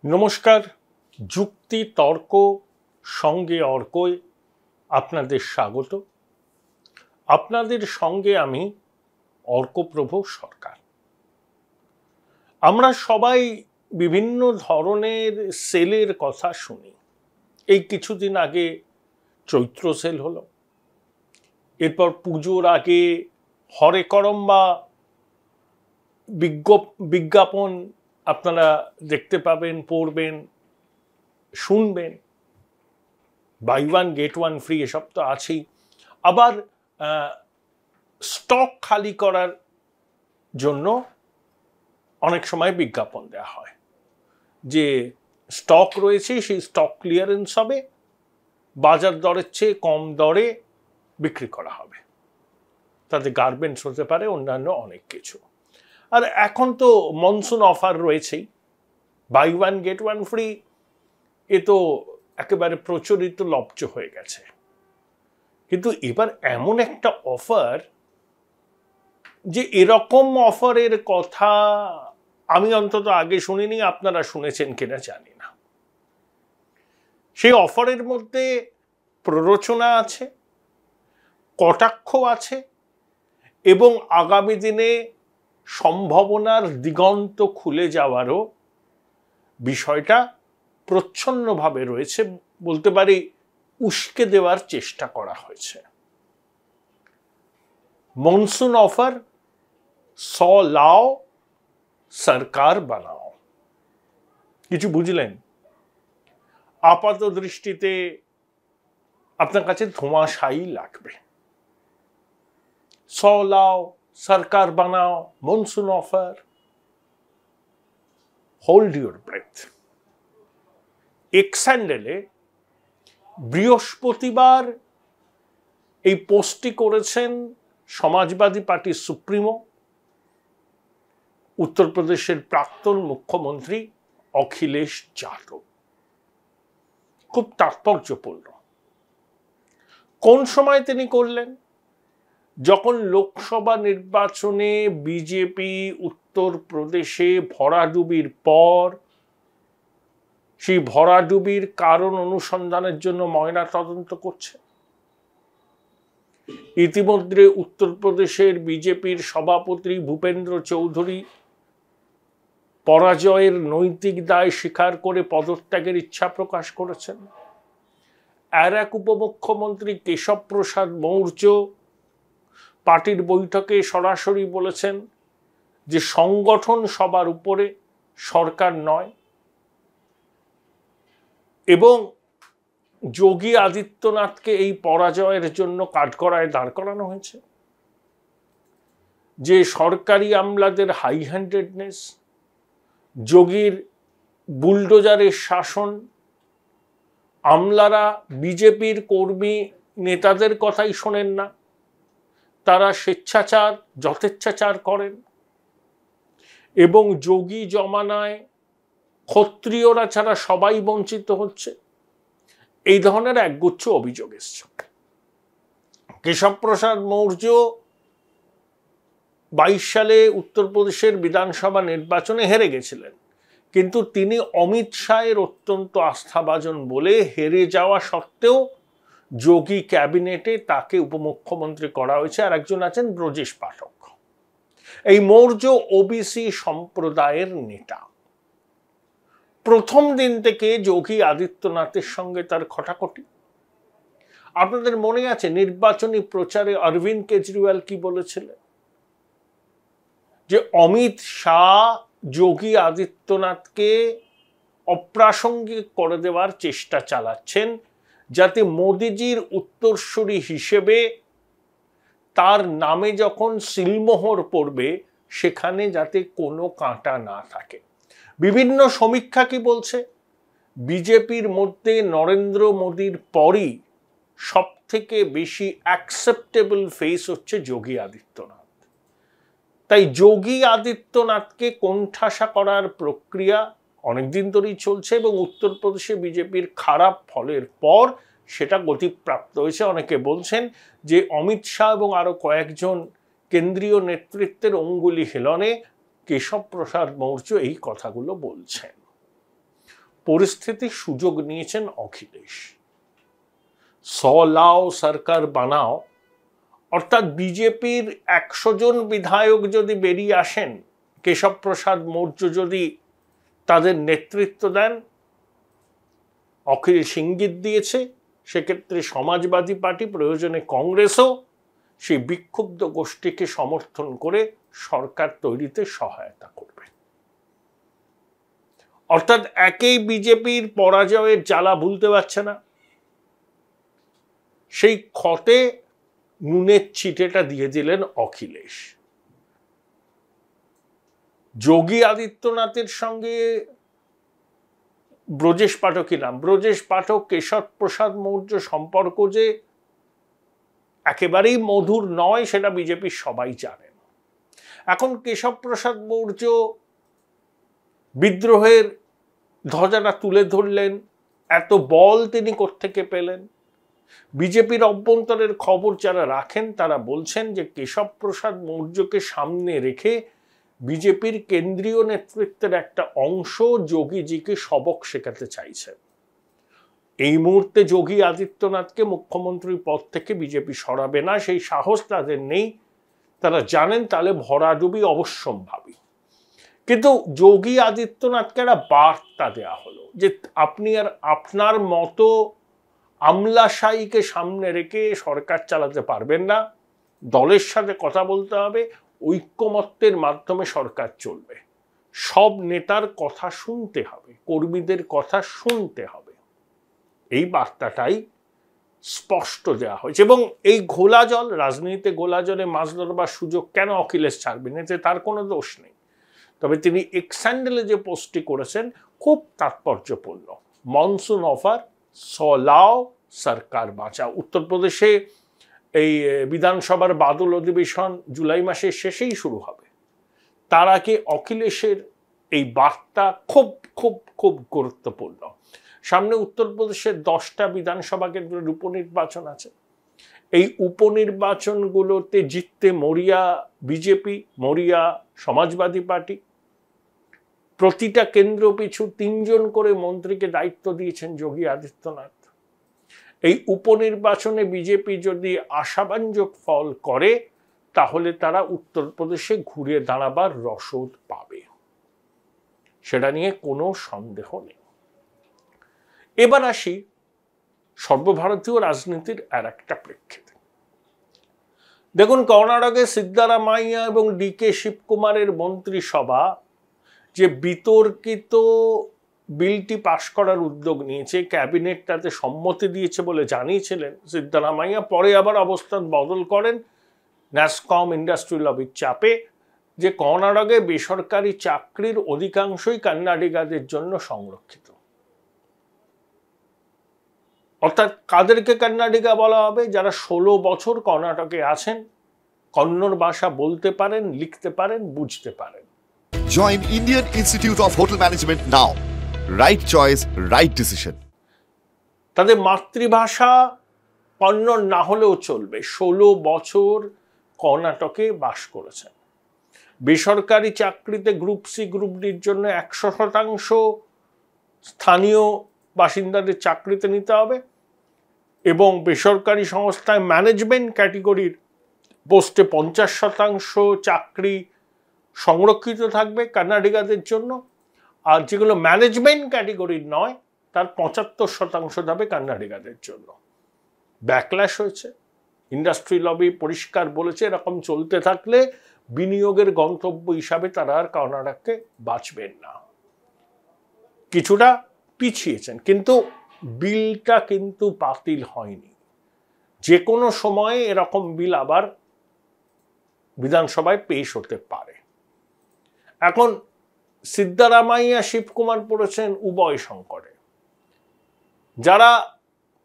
নমস্কার। যুক্তি তর্ক সঙ্গে অর্কয় আপনাদের স্বাগত। আপনাদের সঙ্গে আমি অর্কপ্রভ সরকার। আমরা সবাই বিভিন্ন ধরনের সেলের কথা শুনি। এই কিছুদিন আগে চৈত্র সেল হলো, এরপর পুজোর আগে হরে করম বা বিজ্ঞাপন আপনারা দেখতে পাবেন, পড়বেন, শুনবেন। Buy one get one free এসব তো আছেই। আবার স্টক খালি করার জন্য অনেক সময় বিজ্ঞাপন দেওয়া হয় যে স্টক রয়েছে, সেই স্টক ক্লিয়ারেন্স হবে, বাজার দরের চেয়ে কম দরে বিক্রি করা হবে। তাতে গার্মেন্টস হতে পারে, অন্যান্য অনেক কিছু। আর এখন তো মনসুন অফার রয়েছেই, buy one get one free. এ তো একেবারে প্রচলিত লব্জ হয়ে গেছে। কিন্তু এবার এমন একটা অফার, যে এরকম অফারের কথা আমি অন্তত আগে শুনিনি, আপনারা শুনেছেন কিনা জানি না। সেই অফারের মধ্যে প্ররোচনা আছে, কটাক্ষ আছে, এবং আগামী দিনে সম্ভাবনার দিগন্ত খুলে যাওয়ারও বিষয়টা প্রচ্ছন্নভাবে রয়েছে। বলতে পারি উস্কে দেওয়ার চেষ্টা করা হয়েছে। মনসুন অফার, 100 লাও সরকার বানাও। কিছু বুঝলেন? আপাত দৃষ্টিতে আপনার কাছে ধোঁয়াশাই লাগবে। 100 লাও সরকার বানাও, monsoon offer. Hold your breath. X হ্যান্ডেলে বৃহস্পতিবার এই পোস্টটি করেছেন সমাজবাদী পার্টির সুপ্রিমো, উত্তরপ্রদেশের প্রাক্তন মুখ্যমন্ত্রী অখিলেশ যাদব। খুব তাৎপর্যপূর্ণ। কোন সময় তিনি করলেন? যখন লোকসভা নির্বাচনে বিজেপি উত্তরপ্রদেশে ভরাডুবির পর সেই ভরাডুবির কারণ অনুসন্ধানের জন্য ময়না তদন্ত করছে। ইতিমধ্যে উত্তরপ্রদেশের বিজেপির সভাপতি ভূপেন্দ্র চৌধুরী পরাজয়ের নৈতিক দায় স্বীকার করে পদত্যাগের ইচ্ছা প্রকাশ করেছেন। আর এক উপমুখ্যমন্ত্রী কেশব প্রসাদ মৌর্য পার্টির বৈঠকে সরাসরি বলেছেন যে সংগঠন সবার উপরে, সরকার নয়। এবং যোগী আদিত্যনাথকে এই পরাজয়ের জন্য কাঠগড়ায় দাঁড় করানো হয়েছে। যে সরকারি আমলাদের হাই হ্যান্ডেডনেস, যোগীর বুলডোজারের শাসন, আমলারা বিজেপির কর্মী নেতাদের কথাই শোনেন না, তারা স্বেচ্ছাচার যথেচ্ছাচার করেন। এবং যোগী জমানায় ক্ষত্রিয়রা ছাড়া সবাই বঞ্চিত হচ্ছে। এই ধরনের একগুচ্ছ অভিযোগ এসছে। কেশব প্রসাদ মৌর্য 22 সালে উত্তরপ্রদেশের বিধানসভা নির্বাচনে হেরে গেছিলেন, কিন্তু তিনি অমিত শাহের অত্যন্ত আস্থাভাজন বলে হেরে যাওয়া সত্ত্বেও যোগী ক্যাবিনেটে তাকে উপমুখ্যমন্ত্রী করা হয়েছে। আর একজন আছেন ব্রজেশ পাঠক। এই মৌর্য ওবিসি সম্প্রদায়ের নেতা। প্রথম দিন থেকে যোগী আদিত্যনাথের সঙ্গে তার খটাখটি। আপনাদের মনে আছে নির্বাচনী প্রচারে অরবিন্দ কেজরিওয়াল কি বলেছিলেন? যে অমিত শাহ যোগী আদিত্যনাথকে অপ্রাসঙ্গিক করে দেওয়ার চেষ্টা চালাচ্ছেন, যাতে মোদিজির উত্তরসূরি হিসেবে তার নামে যখন সিলমোহর পড়বে সেখানে যাতে কোনো কাঁটা না থাকে। বিভিন্ন সমীক্ষা কি বলছে? বিজেপির মধ্যে নরেন্দ্র মোদীর পরই সব থেকে বেশি অ্যাকসেপ্টেবল ফেস হচ্ছে যোগী আদিত্যনাথ। তাই যোগী আদিত্যনাথকে কোণঠাসা করার প্রক্রিয়া অনেকদিন ধরেই চলছে, এবং উত্তরপ্রদেশে বিজেপির খারাপ ফলের পর সেটা গতিপ্রাপ্ত হয়েছে। অনেকে বলছেন যে অমিত শাহ এবং আরো কয়েকজন কেন্দ্রীয় নেতৃত্বের অঙ্গুলি হেলনে কেশব প্রসাদ মৌর্য এই কথাগুলো বলছেন। পরিস্থিতির সুযোগ নিয়েছেন অখিলেশ। 100 লাও সরকার বানাও, অর্থাৎ বিজেপির 100 জন বিধায়ক যদি বেরিয়ে আসেন, কেশব প্রসাদ মৌর্য যদি তাদের নেতৃত্ব দেন, অখিলেশ ইঙ্গিত দিয়েছে সেক্ষেত্রে সমাজবাদী পার্টি, প্রয়োজনে কংগ্রেসও সেই বিক্ষুব্ধ গোষ্ঠীকে সমর্থন করে সরকার তৈরিতে সহায়তা করবে। অর্থাৎ একেই বিজেপির পরাজয়ের জ্বালা ভুলতে পারছে না, সেই ক্ষতে নুনের ছিটেটা দিয়ে দিলেন অখিলেশ। যোগী আদিত্যনাথের সঙ্গে ব্রজেশ পাঠকের নাম, ব্রজেশ পাঠক কেশব প্রসাদ মৌর্য সম্পর্ক যে একেবারেই মধুর নয় সেটা বিজেপির সবাই জানেন। এখন কেশব প্রসাদ মৌর্য বিদ্রোহের ধ্বজাটা তুলে ধরলেন, এত বল তিনি কোত্থেকে পেলেন? বিজেপির অভ্যন্তরের খবর যারা রাখেন তারা বলছেন যে কেশব প্রসাদ মৌর্যকে সামনে রেখে বিজেপির কেন্দ্রীয় নেতৃত্বের একটা অংশ যোগীজিকে সবক শেখাতে চাইছেন। এই মুহূর্তে যোগী আদিত্যনাথকে মুখ্যমন্ত্রীর পদ থেকে বিজেপি সরাবে না, সেই সাহস তাদের নেই। তারা জানেন তাহলে ভরাডুবি অবশ্যম্ভাবী। কিন্তু যোগী আদিত্যনাথকে একটা বার্তা দেয়া হলো যে আপনি আর আপনার মতো আমলাশাহীকে সামনে রেখে সরকার চালাতে পারবেন না, দলের সাথে কথা বলতে হবে, ঐক্যমত্যের মাধ্যমে সরকার চলবে, সব নেতার কথা শুনতে হবে, কর্মীদের কথা শুনতে হবে। এই বার্তাটাই স্পষ্ট দেওয়া হয়েছে। এবং এই ঘোলা জল, রাজনীতিতে ঘোলা জলে মাছ ধরবার সুযোগ কেন অখিলেশ ছাড়বেন, এতে তার কোনো দোষ নেই। তবে তিনি এক্স হ্যান্ডেলে যে পোস্টটি করেছেন খুব তাৎপর্যপূর্ণ। মনসুন অফার, 100 লাও সরকার বাঁচাও। উত্তরপ্রদেশে এই বিধানসভার বাদল অধিবেশন জুলাই মাসের শেষেই শুরু হবে, তার আগে অখিলেশের এই বার্তা খুব খুব খুব গুরুত্বপূর্ণ। সামনে উত্তরপ্রদেশের 10টা বিধানসভা কেন্দ্রের উপনির্বাচন আছে। এই উপনির্বাচনগুলোতে জিততে মরিয়া বিজেপি, মরিয়া সমাজবাদী পার্টি। প্রতিটা কেন্দ্র পিছু 3 জন করে মন্ত্রীকে দায়িত্ব দিয়েছেন যোগী আদিত্যনাথ। এই উপনির্বাচনে বিজেপি যদি আশাব্যঞ্জক ফল করে তাহলে তারা উত্তরপ্রদেশে ঘুরে দাঁড়াবার রসদ পাবে, সেটা নিয়ে কোনো সন্দেহ নেই। এবার আসি সর্বভারতীয় রাজনীতির আর একটা প্রেক্ষিতে। দেখুন, কর্ণাটকে সিদ্দারামাইয়া এবং ডিকে শিবকুমারের মন্ত্রিসভা যে বিতর্কিত বিলটি পাশ করার উদ্যোগ নিয়েছে, ক্যাবিনেট তাতে সম্মতি দিয়েছে বলে জানিয়েছিলেন সিদ্দারামাইয়া, পরে আবার অবস্থান বদল করেন ন্যাসকম ইন্ডাস্ট্রি লবির চাপে, যে কর্ণাটকে বেসরকারি চাকরির অধিকাংশই কন্নাডিগাদের জন্য সংরক্ষিত। অর্থাৎ কাদেরকে কন্নাডিগা বলা হবে? যারা 16 বছর কর্ণাটকে আছেন, কন্নড় ভাষা বলতে পারেন, লিখতে পারেন, বুঝতে পারেন। Join Indian Institute of Hotel Management now. Right choice, right decision. তাদের মাতৃভাষা কন্নড় না হলেও চলবে, 16 বছর কর্ণাটকে বাস করেছেন। বেসরকারি চাকরিতে গ্রুপ সি গ্রুপ ডির জন্য 100% স্থানীয় বাসিন্দাদের চাকরিতে নিতে হবে এবং বেসরকারি সংস্থায় ম্যানেজমেন্ট ক্যাটেগরির পোস্টে 50% চাকরি সংরক্ষিত থাকবে কর্ণাডিগাদের জন্য, আর যেগুলো ম্যানেজমেন্ট ক্যাটেগরির নয় তার 75% যাবে কর্ণাডিগাদের জন্য। ব্যাকল্যাশ হয়েছে, ইন্ডাস্ট্রি লবি পরিষ্কার বলেছে এরকম চলতে থাকলে বিনিয়োগের গন্তব্য হিসাবে তারা আর কর্ণাটককে বাঁচবেন না। কিছুটা পিছিয়েছেন, কিন্তু বিলটা কিন্তু বাতিল হয়নি। যে কোনো সময়ে এরকম বিল আবার বিধানসভায় পেশ হতে পারে। এখন সিদ্দারামাইয়া শিবকুমার পড়েছেন উভয় সংকটে। যারা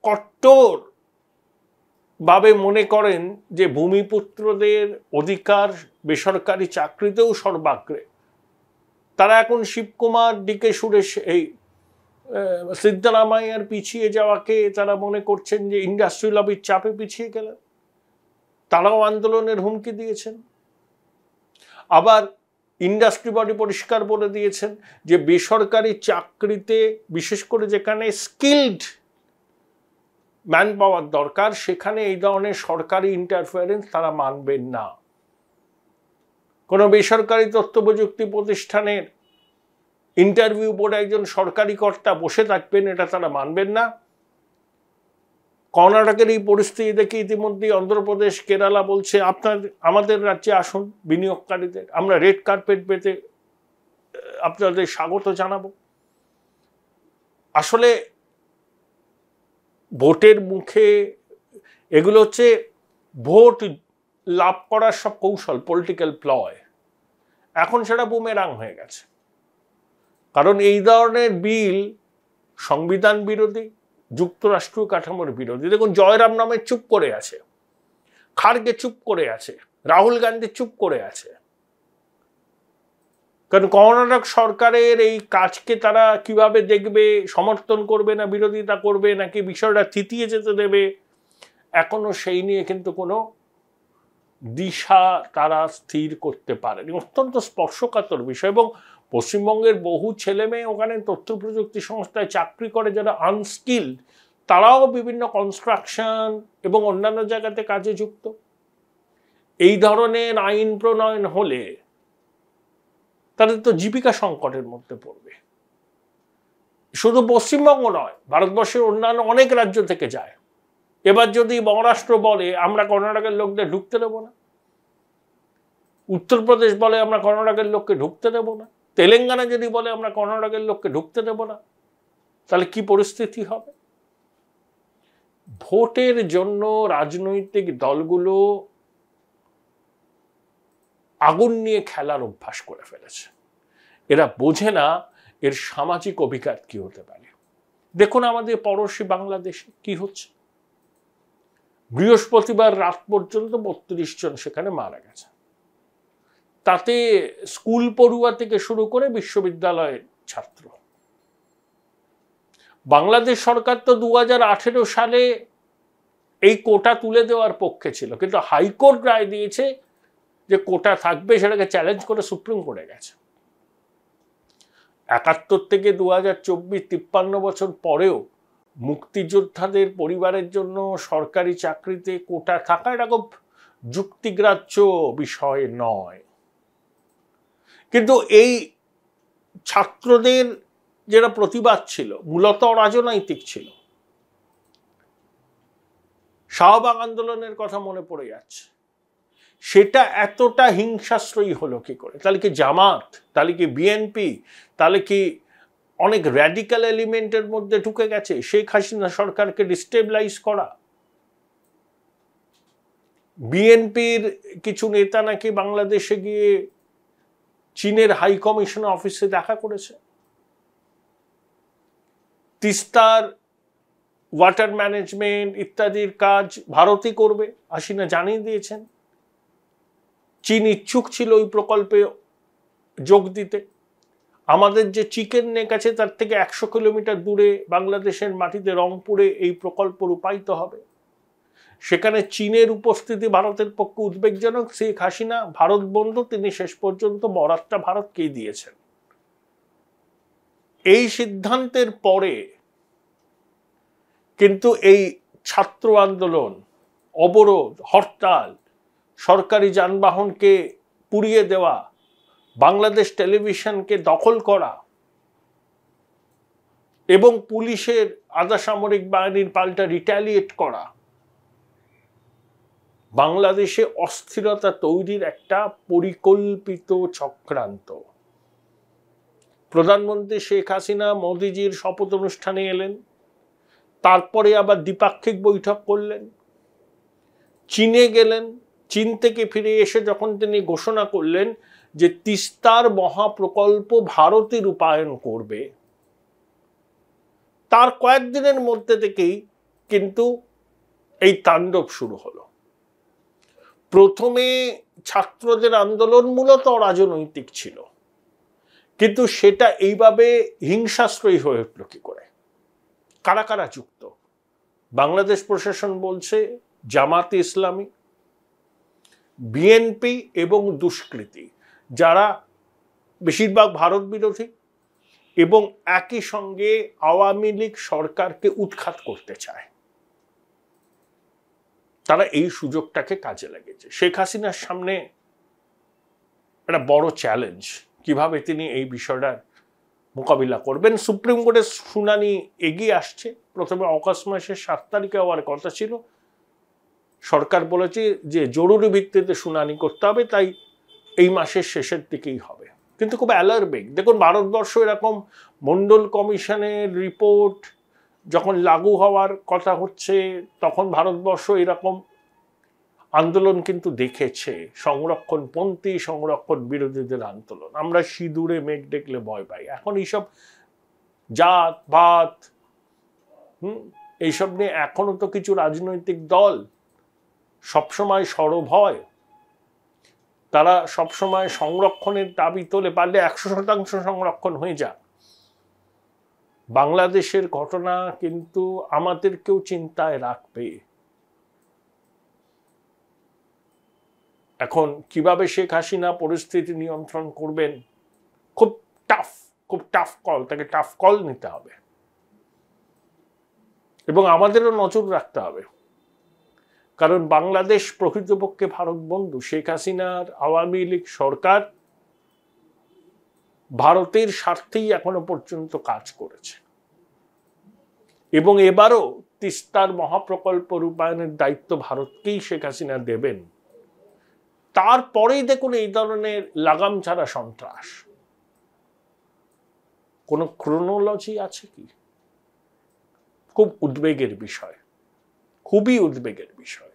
কট্টর ভাবে মনে করেন যে ভূমিপুত্রদের অধিকার বেসরকারি চাকরিতেও সর্বাগ্রে, তারা এখন শিবকুমার ডিকে সুরেশ এই সিদ্দারামাইয়ার পিছিয়ে যাওয়াকে তারা মনে করছেন যে ইন্ডাস্ট্রি লবির চাপে পিছিয়ে গেলেন, তারাও আন্দোলনের হুমকি দিয়েছেন। আবার ইন্ডাস্ট্রি বডি পরিষ্কার বলে দিয়েছেন যে বেসরকারি চাকরিতে বিশেষ করে যেখানে স্কিলড ম্যান পাওয়ার দরকার সেখানে এই ধরনের সরকারি ইন্টারফারেন্স তারা মানবেন না। কোনো বেসরকারি তথ্য প্রযুক্তি প্রতিষ্ঠানের ইন্টারভিউ বোর্ডে একজন সরকারি কর্তা বসে থাকবেন, এটা তারা মানবেন না। কর্ণাটকের এই পরিস্থিতি দেখে ইতিমধ্যেই অন্ধ্রপ্রদেশ, কেরালা বলছে আমাদের রাজ্যে আসুন বিনিয়োগকারীদের, আমরা রেড কার্পেট পেতে আপনাদের স্বাগত জানাবো। আসলে ভোটের মুখে এগুলো হচ্ছে ভোট লাভ করার সব কৌশল, পলিটিক্যাল প্লয়। এখন সেটা বুমেরাং হয়ে গেছে, কারণ এই ধরনের বিল সংবিধান বিরোধী, যুক্তরাষ্ট্রীয় কাঠামোর বিরোধী। দেখুন, জয়রাম নামে চুপ করে আছে, খার্গে চুপ করে আছে, রাহুল গান্ধী চুপ করে আছে, কারণ কর্ণাটক সরকারের এই কাজকে তারা কিভাবে দেখবে, সমর্থন করবে না বিরোধিতা করবে, নাকি বিষয়টা থিতিয়ে যেতে দেবে, এখনো সেই নিয়ে কিন্তু কোনো দিশা তারা স্থির করতে পারেনি। অত্যন্ত স্পর্শকাতর বিষয়। এবং পশ্চিমবঙ্গের বহু ছেলে মেয়ে ওখানে তথ্য প্রযুক্তি সংস্থায় চাকরি করে যারা আনস্কিল্ড, তারাও বিভিন্ন কনস্ট্রাকশন এবং অন্যান্য জায়গাতে কাজে যুক্ত। এই ধরনের আইন প্রণয়ন হলে তাদের তো জীবিকা সংকটের মধ্যে পড়বে। শুধু পশ্চিমবঙ্গ নয়, ভারতবর্ষের অন্যান্য অনেক রাজ্য থেকে যায়। এবার যদি মহারাষ্ট্র বলে আমরা কর্ণাটকের লোকদের ঢুকতে দেবো না, উত্তরপ্রদেশ বলে আমরা কর্ণাটকের লোককে ঢুকতে দেবো না, তেলেঙ্গানা যদি বলে আমরা কর্ণাটকের লোককে ঢুকতে দেবো না, তাহলে কি পরিস্থিতি হবে? ভোটের জন্য রাজনৈতিক দলগুলো আগুন নিয়ে খেলার অভ্যাস করে ফেলেছে। এরা বোঝে না এর সামাজিক অভিঘাত কি হতে পারে। দেখুন আমাদের পড়োশী বাংলাদেশে কি হচ্ছে। বৃহস্পতিবার রাত পর্যন্ত 32 জন সেখানে মারা গেছে। তাতে স্কুল পড়ুয়া থেকে শুরু করে বিশ্ববিদ্যালয়ের ছাত্র। বাংলাদেশ সরকার তো 2018 সালে এই কোটা তুলে দেওয়ার পক্ষে ছিল, কিন্তু হাইকোর্ট রায় দিয়েছে যে কোটা থাকবে, সেটাকে চ্যালেঞ্জ করে সুপ্রিম কোর্টে গেছে। 71 থেকে 2024, 53 বছর পরেও মুক্তিযোদ্ধাদের পরিবারের জন্য সরকারি চাকরিতে কোটা থাকা এটা খুব যুক্তিগ্রাহ্য বিষয় নয়। কিন্তু এই ছাত্রদের যেটা প্রতিবাদ ছিল মূলত রাজনৈতিক ছিল। শাহবাগ আন্দোলনের কথা মনে পড়ে যাচ্ছে, সেটা এতটা হিংসাশ্রয়ী হলো কি করে? তাহলে কি জামাত, তাহলে কি বিএনপি, তাহলে কি অনেক র্যাডিক্যাল এলিমেন্টের মধ্যে ঢুকে গেছে শেখ হাসিনা সরকারকে ডিস্টেবিলাইজ করা? বিএনপির কিছু নেতা নাকি বাংলাদেশে গিয়ে চীনের হাই কমিশন অফিসে দেখা করেছে। তিস্তার ওয়াটার ম্যানেজমেন্ট ইত্যাদির কাজ ভারতই করবে, হাসিনা জানিয়ে দিয়েছেন। চীন ইচ্ছুক ছিল ওই প্রকল্পে যোগ দিতে। আমাদের যে চিকেন নেক আছে তার থেকে 100 কিলোমিটার দূরে বাংলাদেশের মাটিতে রংপুরে এই প্রকল্প রূপায়িত হবে। সেখানে চীনের উপস্থিতি ভারতের পক্ষে উদ্বেগজনক। শেখ হাসিনা ভারত বন্ধু, তিনি শেষ পর্যন্ত বরাতটা ভারতকেই দিয়েছেন। এই সিদ্ধান্তের পরে কিন্তু এই ছাত্র আন্দোলন, অবরোধ, হরতাল, সরকারি যানবাহনকে পুড়িয়ে দেওয়া, বাংলাদেশ টেলিভিশনকে দখল করা এবং পুলিশের আধা সামরিক বাহিনীর পাল্টা রিটালিয়েট করা, বাংলাদেশে অস্থিরতা তৈরির একটা পরিকল্পিত চক্রান্ত। প্রধানমন্ত্রী শেখ হাসিনা মোদিজির শপথ অনুষ্ঠানে এলেন, তারপরে আবার দ্বিপাক্ষিক বৈঠক করলেন, চীনে গেলেন। চীন থেকে ফিরে এসে যখন তিনি ঘোষণা করলেন যে তিস্তার মহাপ্রকল্প ভারতে রূপায়ণ করবে, তার কয়েকদিনের মধ্যে থেকেই কিন্তু এই তাণ্ডব শুরু হলো। প্রথমে ছাত্রদের আন্দোলন মূলত রাজনৈতিক ছিল, কিন্তু সেটা এইভাবে হিংসাশ্রয়ী হয়ে উঠল কি করে? কারা কারা যুক্ত? বাংলাদেশ প্রশাসন বলছে জামাতে ইসলামী, বিএনপি এবং দুষ্কৃতী, যারা বেশিরভাগ ভারত বিরোধী, এবং একই সঙ্গে আওয়ামী লীগ সরকারকে উৎখাত করতে চায়। তারা এই সুযোগটাকে কাজে লাগিয়েছে। শেখ হাসিনার সামনে একটা বড় চ্যালেঞ্জ, কিভাবে তিনি এই বিষয়টার মোকাবিলা করবেন। সুপ্রিম কোর্টের শুনানি এগিয়ে আসছে। প্রথমে অগাস্ট মাসের 7 তারিখে হওয়ার কথা ছিল, সরকার বলেছে যে জরুরি ভিত্তিতে শুনানি করতে হবে, তাই এই মাসের শেষের দিকেই হবে। কিন্তু খুব অ্যালার্মিং, দেখুন ভারতবর্ষ এরকম মন্ডল কমিশনের রিপোর্ট যখন লাগু হওয়ার কথা হচ্ছে, তখন ভারতবর্ষ এরকম আন্দোলন কিন্তু দেখেছে, সংরক্ষণপন্থী সংরক্ষণ বিরোধীদের আন্দোলন। আমরা সিঁদুরে মেঘ দেখলে ভয় পাই। এখন এইসব জাত পাত এইসব নিয়ে এখনো তো কিছু রাজনৈতিক দল সবসময় সরব হয়, তারা সবসময় সংরক্ষণের দাবি তোলে, পারলে 100% সংরক্ষণ হয়ে যাক। বাংলাদেশের ঘটনা কিন্তু আমাদেরকেও চিন্তায় রাখবে। এখন কিভাবে শেখ হাসিনা পরিস্থিতি নিয়ন্ত্রণ করবেন, খুব টাফ কল, তাকে টাফ কল নিতে হবে এবং আমাদেরও নজর রাখতে হবে। কারণ বাংলাদেশ প্রকৃতপক্ষে ভারত বন্ধু। শেখ হাসিনার আওয়ামী লীগ সরকার ভারতের স্বার্থেই এখনো পর্যন্ত কাজ করেছে, এবং এবারও তিস্তার মহাপ্রকল্প রূপায়ণের দায়িত্ব ভারতকেই শেখ হাসিনা দেবেন। তারপরেই দেখুন এই ধরনের লাগাম ছাড়া সন্ত্রাস। কোন ক্রোনোলজি আছে কি? খুব উদ্বেগের বিষয়, খুবই উদ্বেগের বিষয়।